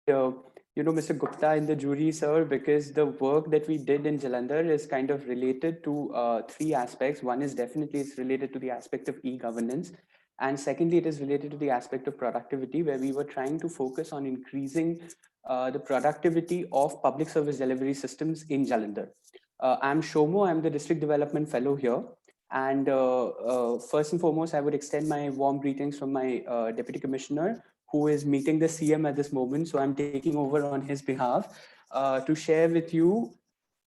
Mr. Gupta in the jury, sir, because the work that we did in Jalandhar is kind of related to three aspects. One is definitely it's related to the aspect of e-governance. And secondly, it is related to the aspect of productivity, where we were trying to focus on increasing the productivity of public service delivery systems in Jalandhar. I'm Shomo, I'm the District Development Fellow here. And first and foremost, I would extend my warm greetings from my Deputy Commissioner, who is meeting the CM at this moment. So I'm taking over on his behalf to share with you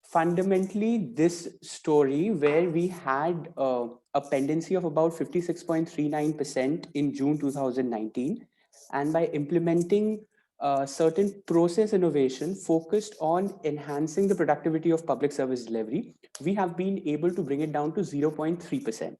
fundamentally this story where we had a pendency of about 56.39% in June 2019. And by implementing certain process innovation focused on enhancing the productivity of public service delivery, we have been able to bring it down to 0.3%.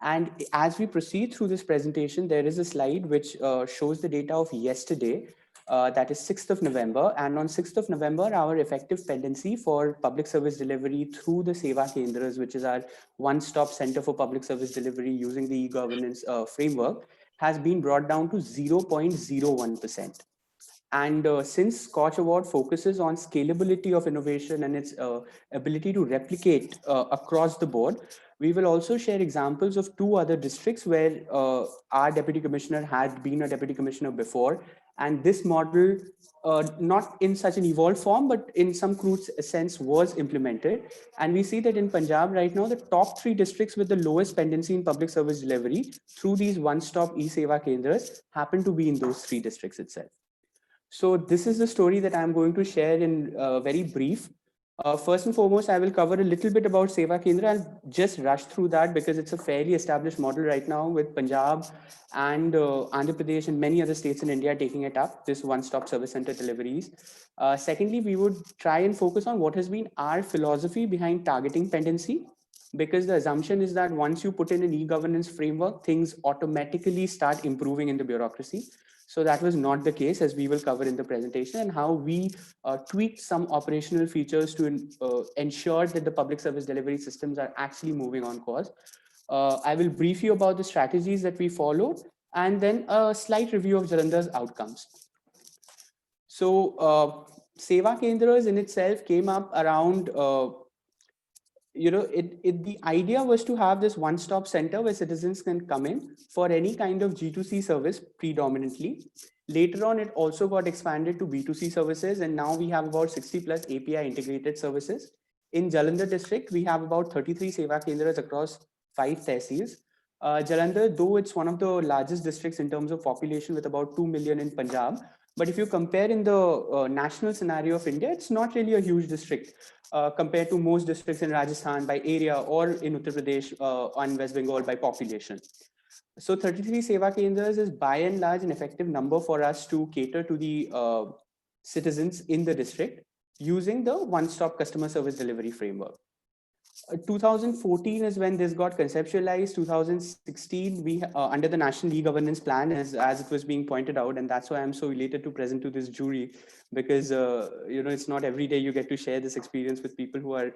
And as we proceed through this presentation, there is a slide which shows the data of yesterday, that is 6th of November. And on 6th of November, our effective pendency for public service delivery through the Seva Kendras, which is our one-stop center for public service delivery using the e-governance framework, has been brought down to 0.01%. And since Scotch Award focuses on scalability of innovation and its ability to replicate across the board, we will also share examples of two other districts where our deputy commissioner had been a deputy commissioner before. And this model, not in such an evolved form, but in some crude sense, was implemented. And we see that in Punjab right now, the top three districts with the lowest pendency in public service delivery through these one-stop e-Seva Kendras happen to be in those three districts itself. So this is the story that I'm going to share in very brief. First and foremost, I will cover a little bit about Seva Kendra. I'll just rush through that because it's a fairly established model right now with Punjab and Andhra Pradesh and many other states in India taking it up, this one-stop service center deliveries. Secondly, we would try and focus on what has been our philosophy behind targeting pendency, because the assumption is that once you put in an e-governance framework, things automatically start improving in the bureaucracy. So that was not the case, as we will cover in the presentation, and how we tweaked some operational features to ensure that the public service delivery systems are actually moving on course. I will brief you about the strategies that we followed, and then a slight review of Jalandhar's outcomes. So Seva Kendras in itself came up around the idea was to have this one-stop center where citizens can come in for any kind of G2C service predominantly. Later on, it also got expanded to B2C services, and now we have about 60 plus API integrated services. In Jalandhar district, we have about 33 Seva Kendras across 5 tehsils. Jalandhar, though it's one of the largest districts in terms of population with about 2 million in Punjab, but if you compare in the national scenario of India, it's not really a huge district compared to most districts in Rajasthan by area or in Uttar Pradesh and West Bengal by population. So 33 Seva Kendras is by and large an effective number for us to cater to the citizens in the district using the one-stop customer service delivery framework. 2014 is when this got conceptualized. 2016, we under the National E-Governance Plan, as it was being pointed out, and that's why I'm so elated to present to this jury, because it's not every day you get to share this experience with people who are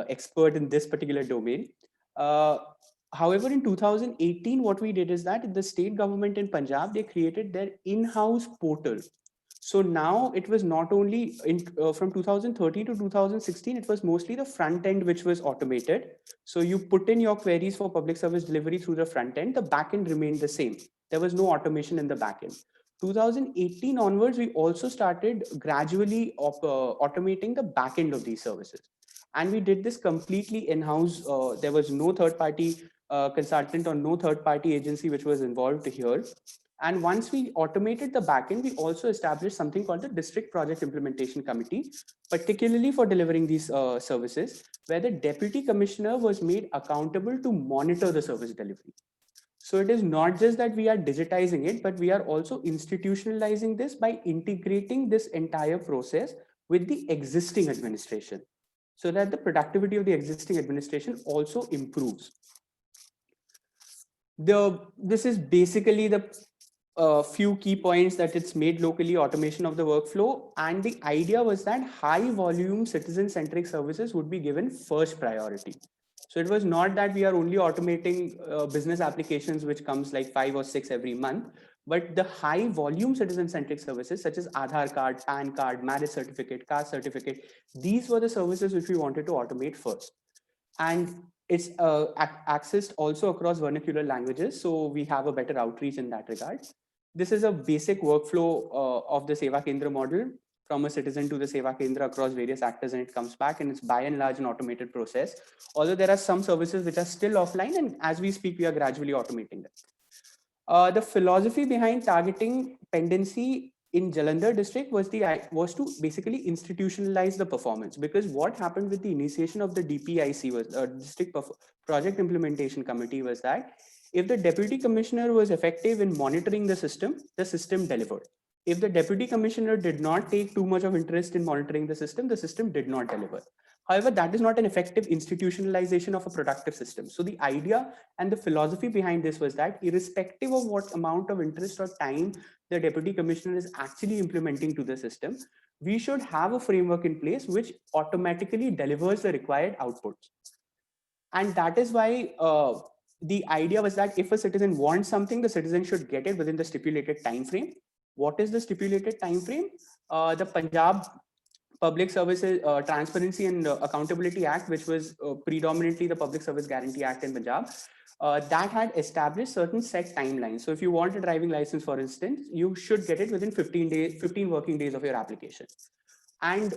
expert in this particular domain. However, in 2018, what we did is that the state government in Punjab, they created their in-house portal. So now it was not only from 2013 to 2016, it was mostly the front end which was automated. So you put in your queries for public service delivery through the front end, the back end remained the same. There was no automation in the back end. 2018 onwards, we also started gradually automating the back end of these services. And we did this completely in-house. There was no third-party consultant or no third-party agency which was involved here. And once we automated the backend, we also established something called the District Project Implementation Committee, particularly for delivering these services, where the Deputy Commissioner was made accountable to monitor the service delivery. So it is not just that we are digitizing it, but we are also institutionalizing this by integrating this entire process with the existing administration, so that the productivity of the existing administration also improves. This is basically the few key points that it's made locally, automation of the workflow. And the idea was that high volume citizen-centric services would be given first priority. So it was not that we are only automating business applications, which comes like 5 or 6 every month, But the high volume citizen centric services such as Aadhaar card, PAN card, marriage certificate, caste certificate, these were the services which we wanted to automate first. And it's accessed also across vernacular languages, so we have a better outreach in that regard. This is a basic workflow of the Seva Kendra model, from a citizen to the Seva Kendra across various actors, and it comes back, and it's by and large an automated process. Although there are some services which are still offline, and as we speak, we are gradually automating them. The philosophy behind targeting pendency in Jalandhar district was to basically institutionalize the performance, because what happened with the initiation of the DPIC was district project implementation committee was that if the deputy commissioner was effective in monitoring the system delivered. If the deputy commissioner did not take too much of interest in monitoring the system did not deliver. However, that is not an effective institutionalization of a productive system. So the idea and the philosophy behind this was that irrespective of what amount of interest or time the deputy commissioner is actually implementing to the system, we should have a framework in place which automatically delivers the required outputs. And that is why the idea was that if a citizen wants something, the citizen should get it within the stipulated time frame. What is the stipulated time frame? The Punjab Public Services Transparency and Accountability Act, which was predominantly the Public Service Guarantee Act in Punjab, that had established certain set timelines. So if you want a driving license, for instance, you should get it within 15 working days of your application. And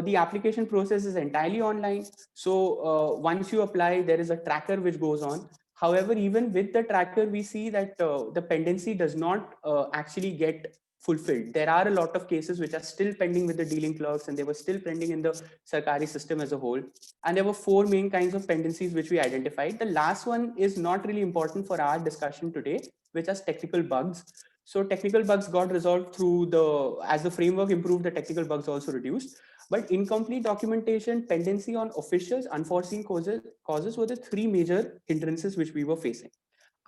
the application process is entirely online. So once you apply, there is a tracker which goes on. However, even with the tracker, we see that the pendency does not actually get fulfilled. There are a lot of cases which are still pending with the dealing clerks, and they were still pending in the Sarkari system as a whole. And there were four main kinds of pendencies which we identified. The last one is not really important for our discussion today, which are technical bugs. So technical bugs got resolved through as the framework improved, the technical bugs also reduced. But incomplete documentation, pendency on officials, unforeseen causes were the three major hindrances which we were facing.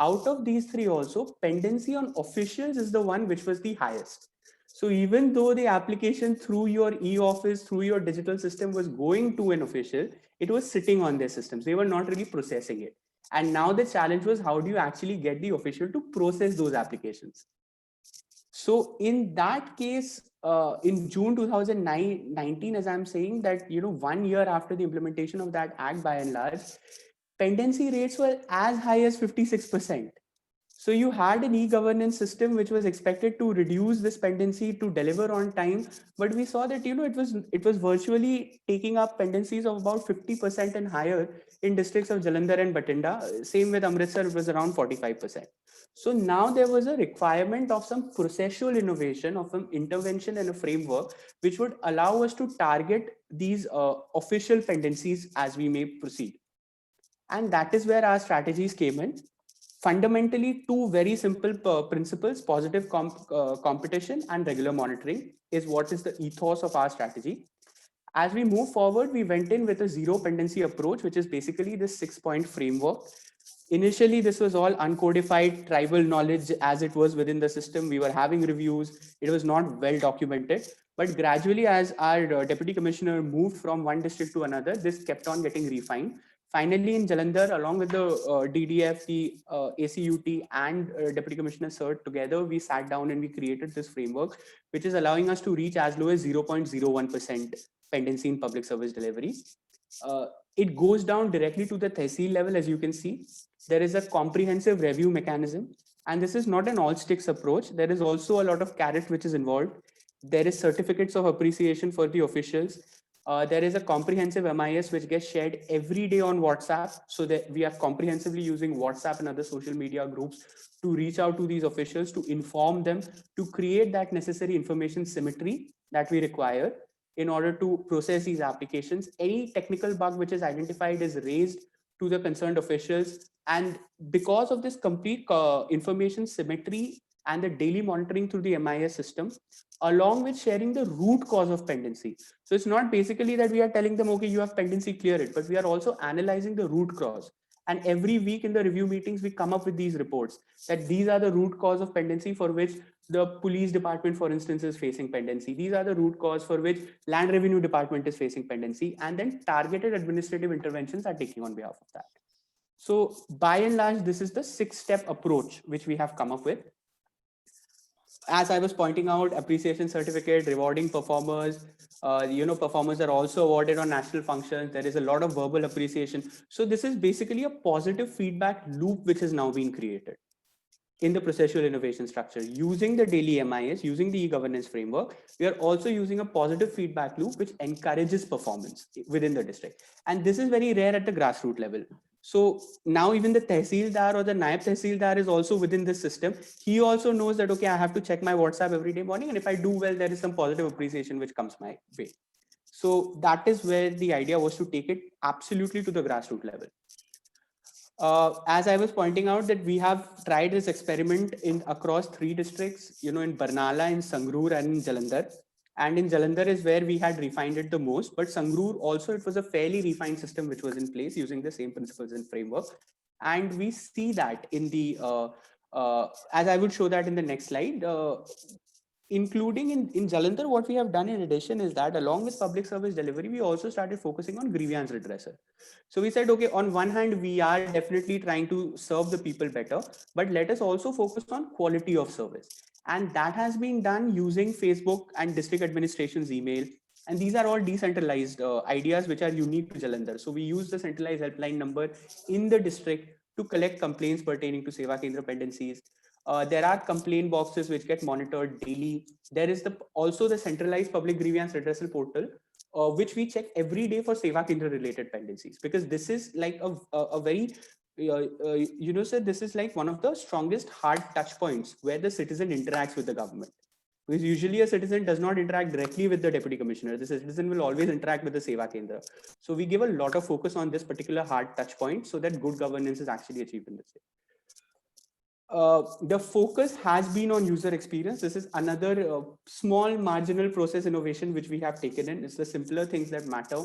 Out of these three also, pendency on officials is the one which was the highest. So even though the application through your e-office, through your digital system was going to an official, it was sitting on their systems. They were not really processing it. And now the challenge was, how do you actually get the official to process those applications? So in that case, in June 2019, as I'm saying that, 1 year after the implementation of that act, by and large, pendency rates were as high as 56%. So you had an e-governance system which was expected to reduce this pendency to deliver on time, but we saw that it was virtually taking up pendencies of about 50% and higher in districts of Jalandhar and Bathinda. Same with Amritsar, it was around 45%. So now there was a requirement of some processual innovation, of some intervention and a framework which would allow us to target these official pendencies as we may proceed. And that is where our strategies came in. Fundamentally, two very simple principles: positive competition and regular monitoring is what is the ethos of our strategy. As we move forward, we went in with a zero pendency approach, which is basically this 6-point framework. Initially, this was all uncodified tribal knowledge as it was within the system. We were having reviews. It was not well documented. But gradually, as our deputy commissioner moved from one district to another, this kept on getting refined. Finally, in Jalandhar, along with the DDF, the ACUT, and Deputy Commissioner Sir, together we sat down and we created this framework, which is allowing us to reach as low as 0.01% pendency in public service delivery. It goes down directly to the tehsil level, as you can see. There is a comprehensive review mechanism, and this is not an all sticks approach. There is also a lot of carrot which is involved. There is certificates of appreciation for the officials. There is a comprehensive MIS which gets shared every day on WhatsApp, so that we are comprehensively using WhatsApp and other social media groups to reach out to these officials, to inform them, to create that necessary information symmetry that we require in order to process these applications. Any technical bug which is identified is raised to the concerned officials. And because of this complete information symmetry and the daily monitoring through the MIS system, along with sharing the root cause of pendency. So it's not basically that we are telling them, okay, you have pendency, clear it, but we are also analyzing the root cause. And every week in the review meetings, we come up with these reports that these are the root cause of pendency for which the police department, for instance, is facing pendency. These are the root cause for which land revenue department is facing pendency. And then targeted administrative interventions are taking on behalf of that. So by and large, this is the 6-step approach which we have come up with. as I was pointing out, appreciation certificate, rewarding performers. Performers are also awarded on national functions. There is a lot of verbal appreciation. So this is basically a positive feedback loop which has now been created in the processual innovation structure. Using the daily MIS, using the e-governance framework, we are also using a positive feedback loop which encourages performance within the district. And this is very rare at the grassroots level. So now even the Tehsildar or the Naib Tehsildar is also within this system. He also knows that, okay, I have to check my WhatsApp every day morning. And if I do well, there is some positive appreciation which comes my way. So that is where the idea was to take it absolutely to the grassroots level. As I was pointing out, that we have tried this experiment in across 3 districts, in Barnala, in Sangrur, and in Jalandhar. And in Jalandhar is where we had refined it the most. But Sangrur also, it was a fairly refined system which was in place using the same principles and framework. And we see that in the, as I would show that in the next slide, including in Jalandhar, what we have done in addition is that along with public service delivery, we also started focusing on grievance redressal. So we said, okay, on one hand, we are definitely trying to serve the people better, but let us also focus on quality of service. And that has been done using Facebook and district administration's email. And these are all decentralized ideas which are unique to Jalandhar. So we use the centralized helpline number in the district to collect complaints pertaining to Seva Kendra pendencies. There are complaint boxes which get monitored daily. There is also the centralized public grievance redressal portal, which we check every day for Seva Kendra related pendencies, because this is like a very sir, this is like one of the strongest hard touch points where the citizen interacts with the government. Because usually a citizen does not interact directly with the deputy commissioner. The citizen will always interact with the Seva Kendra. So we give a lot of focus on this particular hard touch point so that good governance is actually achieved in this way. The focus has been on user experience. This is another small marginal process innovation which we have taken in. It's the simpler things that matter.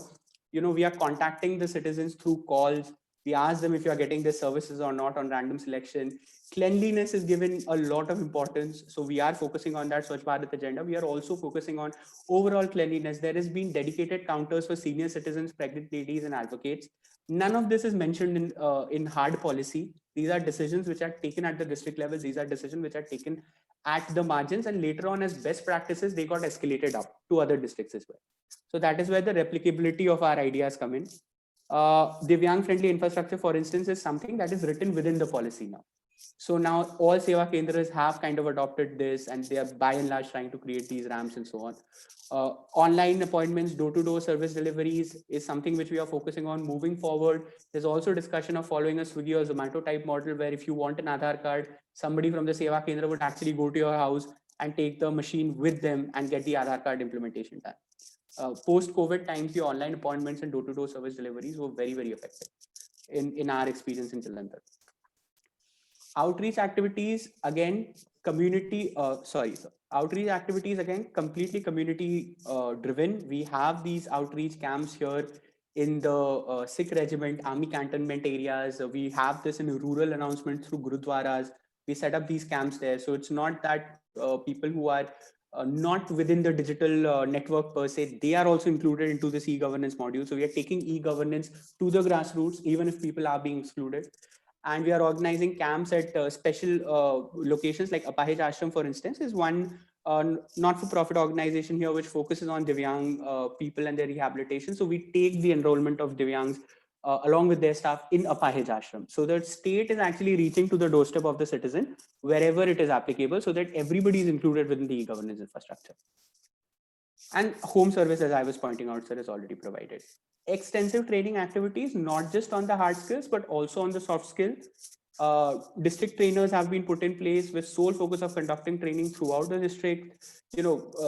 We are contacting the citizens through calls. We ask them if you are getting their services or not on random selection. Cleanliness is given a lot of importance. So we are focusing on that Swachh Bharat agenda. We are also focusing on overall cleanliness. There has been dedicated counters for senior citizens, pregnant ladies, and advocates. None of this is mentioned in hard policy. These are decisions which are taken at the district level. These are decisions which are taken at the margins, and later on, as best practices, they got escalated up to other districts as well. So that is where the replicability of our ideas come in. Divyang friendly infrastructure, for instance, is something that is written within the policy now. So now all Seva Kendras have kind of adopted this, and they are by and large trying to create these ramps and so on. Online appointments, door-to-door service deliveries is something which we are focusing on moving forward. There's also discussion of following a Swiggy or Zomato type model where if you want an Aadhaar card, somebody from the Seva Kendra would actually go to your house and take the machine with them and get the Aadhaar card implementation done. Post-COVID times, the online appointments and door-to-door service deliveries were very, very effective in our experience in Jalandhar. Outreach activities, again, outreach activities, again, completely community driven. We have these outreach camps here in the Sikh regiment, army cantonment areas. We have this in rural announcements through gurudwaras. We set up these camps there. So it's not that people who are not within the digital network per se, they are also included into this e-governance module. So we are taking e-governance to the grassroots, even if people are being excluded. And we are organizing camps at special locations like Apahej Ashram, for instance, is one not-for-profit organization here which focuses on Divyang people and their rehabilitation. So we take the enrollment of Divyangs along with their staff in Apahej Ashram. So the state is actually reaching to the doorstep of the citizen wherever it is applicable, so that everybody is included within the e-governance infrastructure. And home service, as I was pointing out, sir, is already provided. Extensive training activities, not just on the hard skills, but also on the soft skills. District trainers have been put in place with sole focus of conducting training throughout the district.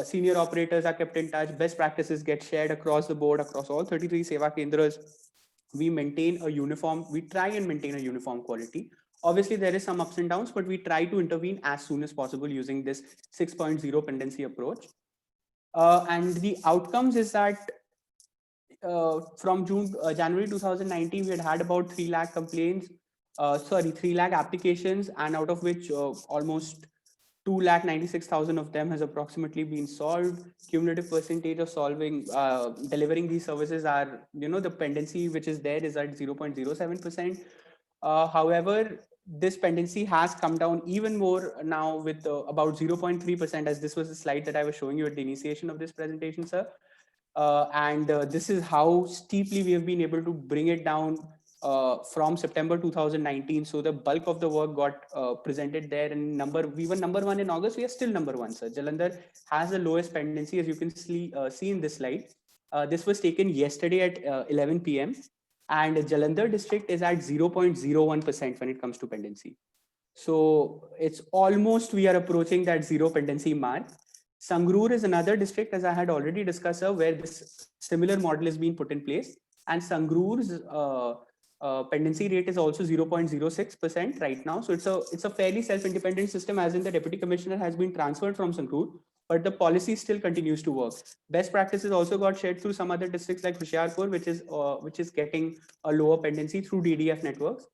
Senior operators are kept in touch. Best practices get shared across the board, across all 33 Seva Kendras. We try and maintain a uniform quality. Obviously, there is some ups and downs, but we try to intervene as soon as possible using this 6.0 pendency approach. And the outcomes is that from January 2019, we had about 3 lakh complaints, 3 lakh applications, and out of which almost 2,96,000 of them has approximately been solved. Cumulative percentage of delivering these services are, the pendency which is there is at 0.07%. However, this pendency has come down even more now with about 0.3%, as this was the slide that I was showing you at the initiation of this presentation, sir. And this is how steeply we have been able to bring it down from September 2019. So the bulk of the work got presented there. And we were number one in August. We are still number one, sir. Jalandhar has the lowest pendency, as you can see in this slide. This was taken yesterday at 11 p.m. And Jalandhar district is at 0.01% when it comes to pendency. So it's almost, we are approaching that zero pendency mark. Sangrur is another district, as I had already discussed, where this similar model is being put in place. And Sangrur's pendency rate is also 0.06% right now. So it's a fairly self-independent system, as in the deputy commissioner has been transferred from Sangrur, but the policy still continues to work. Best practices also got shared through some other districts like Hoshiarpur, which is getting a lower pendency through DDF networks.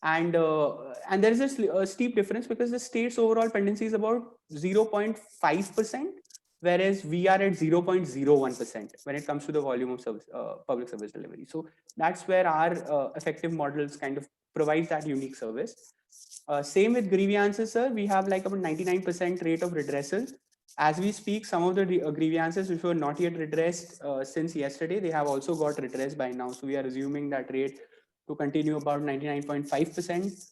And there is a steep difference because the state's overall pendency is about 0.5%, whereas we are at 0.01% when it comes to the volume of service, public service delivery. So that's where our effective models kind of provides that unique service. Same with grievances, sir. We have like about 99% rate of redressal. As we speak, some of the grievances which were not yet redressed since yesterday, they have also got redressed by now. So we are assuming that rate to continue about 99.5%.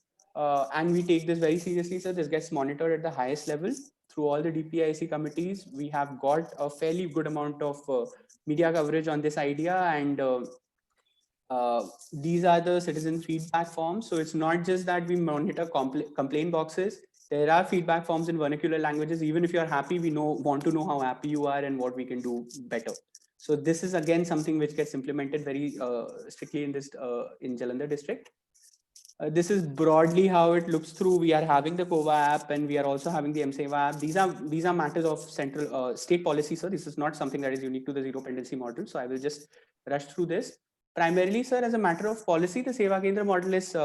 And we take this very seriously, sir. This gets monitored at the highest level through all the DPIC committees. We have got a fairly good amount of media coverage on this idea, and these are the citizen feedback forms. So it's not just that we monitor complaint boxes. There are feedback forms in vernacular languages. Even if you're happy, we want to know how happy you are and what we can do better. So this is again something which gets implemented very strictly in this in Jalandhar district. This is broadly how it looks through. We are having the COVA app, and we are also having the MSEVA app. These are matters of central state policy, sir. This is not something that is unique to the zero pendency model. So I will just rush through this. Primarily, sir, as a matter of policy, the Seva Kendra model is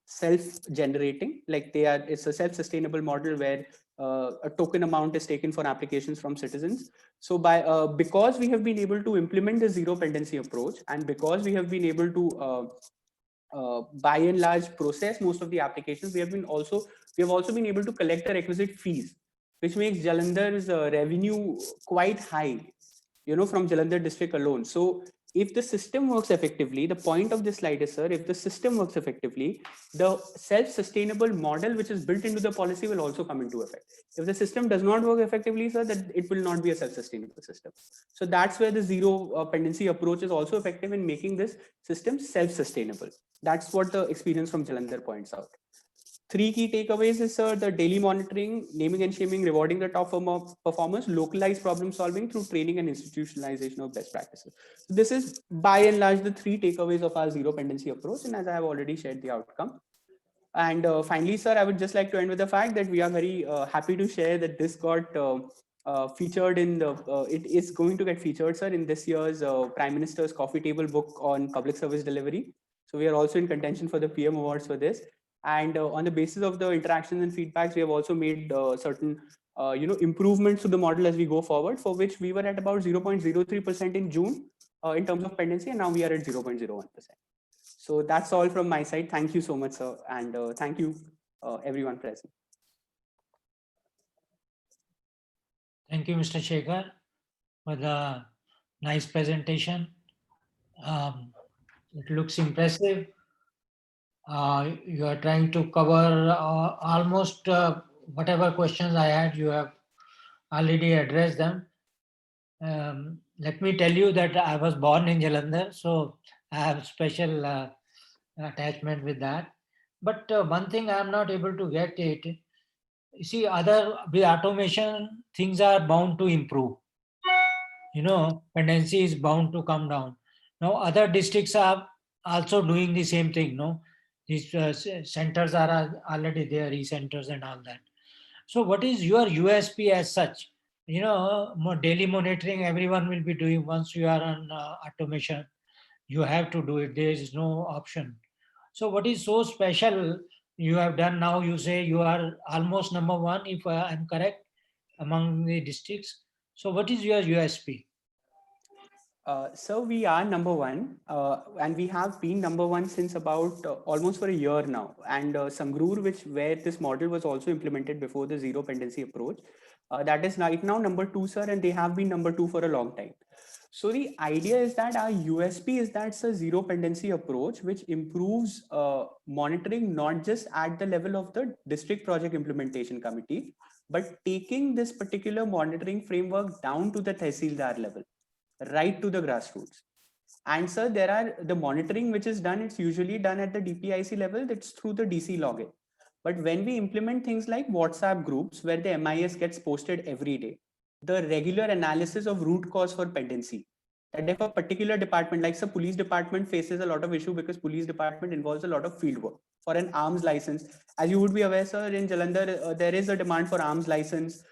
self-generating. Like it's a self-sustainable model where a token amount is taken for applications from citizens. So because we have been able to implement the zero pendency approach, and because we have been able to by and large process most of the applications, we have also been able to collect the requisite fees, which makes Jalandhar's revenue quite high, from Jalandhar district alone. So if the system works effectively, the point of this slide is, sir, if the system works effectively, the self-sustainable model which is built into the policy will also come into effect. If the system does not work effectively, sir, then it will not be a self-sustainable system. So that's where the zero pendency approach is also effective in making this system self-sustainable. That's what the experience from Jalandhar points out. Three key takeaways is, sir, the daily monitoring, naming and shaming, rewarding the top performers, localized problem solving through training and institutionalization of best practices. So this is by and large the three takeaways of our zero pendency approach. And as I have already shared the outcome. And finally, sir, I would just like to end with the fact that we are very happy to share that this got featured it is going to get featured, sir, in this year's Prime Minister's Coffee Table book on public service delivery. So we are also in contention for the PM awards for this. And on the basis of the interactions and feedbacks, we have also made certain improvements to the model as we go forward, for which we were at about 0.03% in June in terms of pendency, and now we are at 0.01%. So that's all from my side. Thank you so much, sir, and thank you everyone present. Thank you, Mr. Shekhar, for the nice presentation. It looks impressive. You are trying to cover almost whatever questions I had, you have already addressed them. Let me tell you that I was born in Jalandhar, so I have special attachment with that. But one thing I am not able to get it, you see, with automation, things are bound to improve. Pendency is bound to come down. Now, other districts are also doing the same thing, These centers are already there, e-centers and all that. So what is your USP as such? Daily monitoring, everyone will be doing. Once you are on automation, you have to do it. There is no option. So what is so special you have done now? You say you are almost number one, if I am correct, among the districts. So what is your USP? So we are number one, and we have been number one since about almost for a year now. And Sangrur, which where this model was also implemented before the zero pendency approach, that is right now number two, sir, and they have been number two for a long time. So the idea is that our USP is that it's a zero pendency approach, which improves monitoring not just at the level of the district project implementation committee, but taking this particular monitoring framework down to the tehsildar level, right to the grassroots. And sir, there are the monitoring which is done, it's usually done at the DPIC level, that's through the DC login. But when we implement things like WhatsApp groups where the MIS gets posted every day, the regular analysis of root cause for pendency, that if a particular department, like the police department, faces a lot of issue because police department involves a lot of field work for an arms license. As you would be aware, sir, in Jalandhar, there is a demand for arms license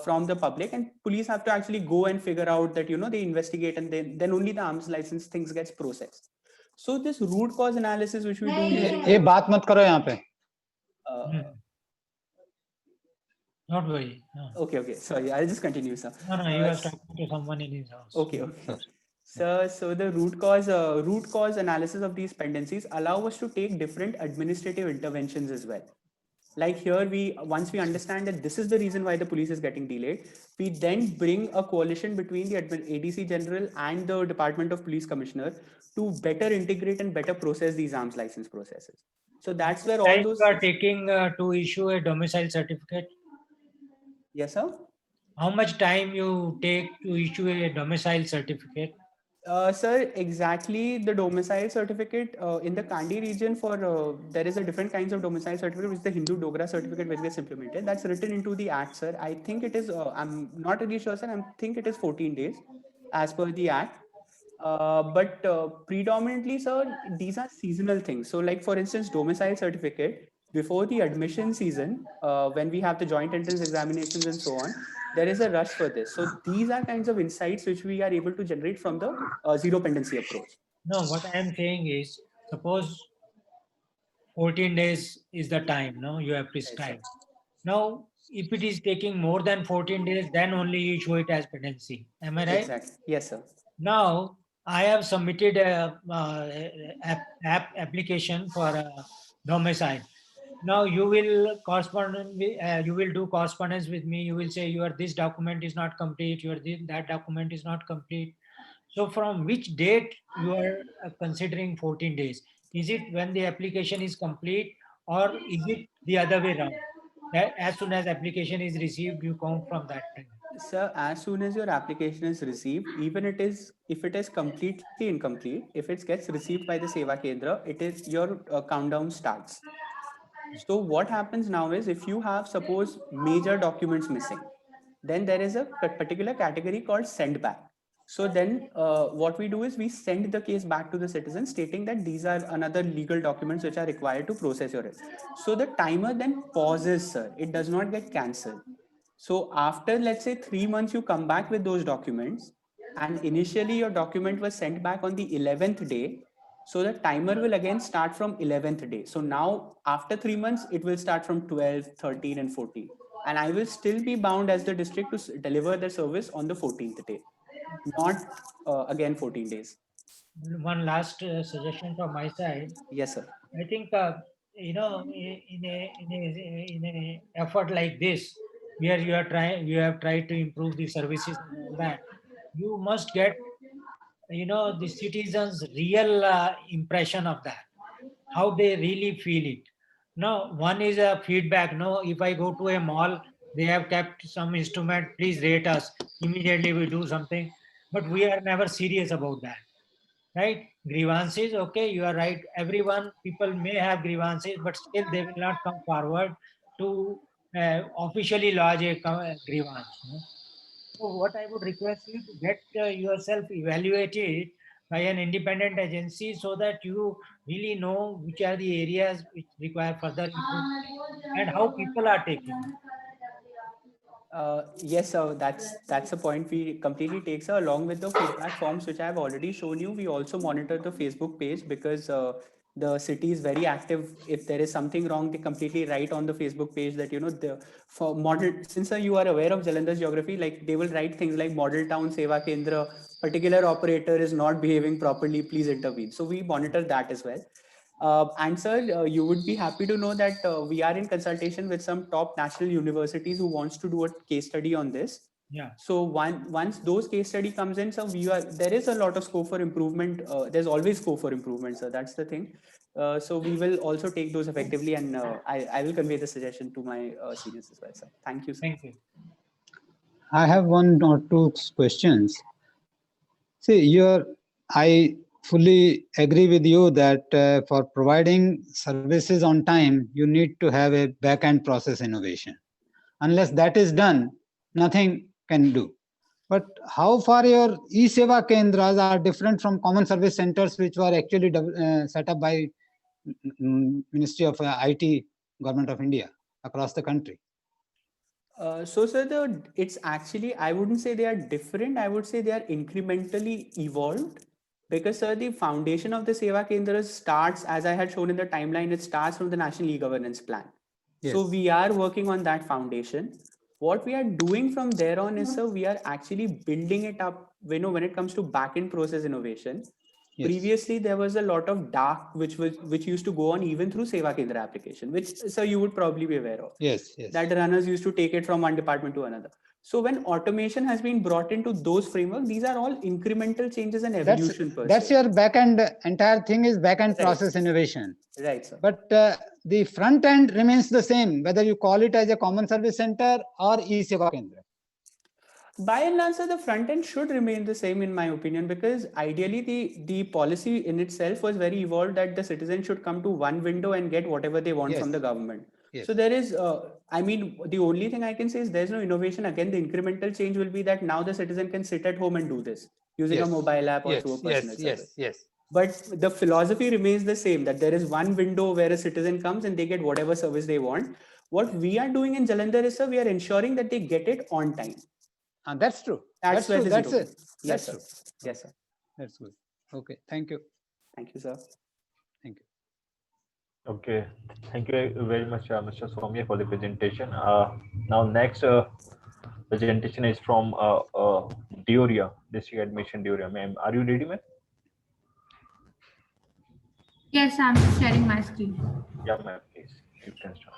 from the public, and police have to actually go and figure out that they investigate, and then only the arms license things gets processed. So this root cause analysis which we do using ये the बात मत करो यहाँ पे. uh, Not worry. No. okay, sorry, I'll just continue, sir. No, he was talking to someone in his house. Okay. So the root cause analysis of these pendencies allow us to take different administrative interventions as well. Like here, once we understand that this is the reason why the police is getting delayed, we then bring a coalition between the ADC General and the Department of Police Commissioner to better integrate and better process these arms license processes. So that's where all those. You are taking to issue a domicile certificate. Yes, sir. How much time you take to issue a domicile certificate? Sir, exactly the domicile certificate in the Kandi region there is a different kinds of domicile certificate, which is the Hindu Dogra certificate which gets implemented. That's written into the act, sir. I think it is, I'm not really sure, sir. I think it is 14 days as per the act. But predominantly, sir, these are seasonal things. So like, for instance, domicile certificate, before the admission season, when we have the joint entrance examinations and so on, there is a rush for this. So these are kinds of insights which we are able to generate from the zero pendency approach. No, what I am saying is, suppose 14 days is the time, no, you have Yes, sir. prescribed. Now, if it is taking more than 14 days, then only you show it as pendency. Am I right? Exactly. Yes, sir. Now, I have submitted a application for a domicile. Now you will you will do correspondence with me. You will say your this document is not complete. That document is not complete. So from which date you are considering 14 days? Is it when the application is complete, or is it the other way around? That as soon as application is received, you count from that time. Sir, as soon as your application is received, even if it is completely incomplete, if it gets received by the Seva Kendra, it is your countdown starts. So what happens now is, if you have, suppose, major documents missing, then there is a particular category called send back. So then what we do is we send the case back to the citizen stating that these are another legal documents which are required to process your. So the timer then pauses, sir. It does not get cancelled. So after, let's say, 3 months, you come back with those documents, and initially your document was sent back on the 11th day. So the timer will again start from 11th day. So now after 3 months, it will start from 12, 13, and 14. And I will still be bound as the district to deliver the service on the 14th day, not again 14 days. One last suggestion from my side. Yes, sir. I think in a effort like this, where you have tried to improve the services and all that, you must get the citizens' real impression of that, how they really feel it. No, one is a feedback. No, if I go to a mall, they have kept some instrument. Please rate us. Immediately we do something, but we are never serious about that, right? Grievances, okay, you are right. Everyone, people may have grievances, but still they will not come forward to officially lodge a grievance. So what I would request you to get yourself evaluated by an independent agency, so that you really know which are the areas which require further improvement and how people are taking it. Yes, sir. That's a point we completely take, sir. Along with the feedback forms which I have already shown you, we also monitor the Facebook page because The city is very active. If there is something wrong, they completely write on the Facebook page that, the for model, since you are aware of Jalandhar's geography, like they will write things like model town Seva Kendra, particular operator is not behaving properly, please intervene. So we monitor that as well. And sir, you would be happy to know that we are in consultation with some top national universities who wants to do a case study on this. Yeah. So once those case study comes in, so there is a lot of scope for improvement. There's always scope for improvement. So that's the thing. So we will also take those effectively, and I will convey the suggestion to my seniors as well. Sir, thank you, sir. Thank you. I have one or two questions. See, I fully agree with you that for providing services on time, you need to have a back-end process innovation. Unless that is done, nothing can do. But how far your e-Seva Kendras are different from common service centers, which were actually set up by Ministry of IT, Government of India across the country? So, sir, it's actually, I wouldn't say they are different. I would say they are incrementally evolved because, sir, the foundation of the Seva Kendras starts, as I had shown in the timeline, it starts from the National E-Governance Plan. Yes. So we are working on that foundation. What we are doing from there on is, sir, we are actually building it up. When it comes to back-end process innovation, Yes. previously there was a lot of dark which used to go on even through Seva Kendra application, which, sir, you would probably be aware of. Yes, yes. That runners used to take it from one department to another. So when automation has been brought into those frameworks, these are all incremental changes and evolution. That's your back-end, entire thing is back-end Right. process innovation. Right, sir. But the front end remains the same, whether you call it as a common service center or e-Seva Kendra. By and large, sir, the front end should remain the same in my opinion, because ideally the policy in itself was very evolved that the citizen should come to one window and get whatever they want Yes. from the government. Yes. So there is, the only thing I can say is there's no innovation. Again, the incremental change will be that now the citizen can sit at home and do this using a mobile app or through a personal service. Yes. But the philosophy remains the same, that there is one window where a citizen comes and they get whatever service they want. What we are doing in Jalandhar is, sir, we are ensuring that they get it on time. That's true. That's where true. the zero. Yes, Yes, sir. true. Yes, sir. That's good. Okay. Thank you. Thank you, sir. Thank you. Okay, thank you very much, Mr. Swami, for the presentation. Now, next presentation is from Dioria, District Admission Dioria. Ma'am, are you ready, ma'am? Yes, I'm sharing my screen. Yeah, ma'am, please. You can start.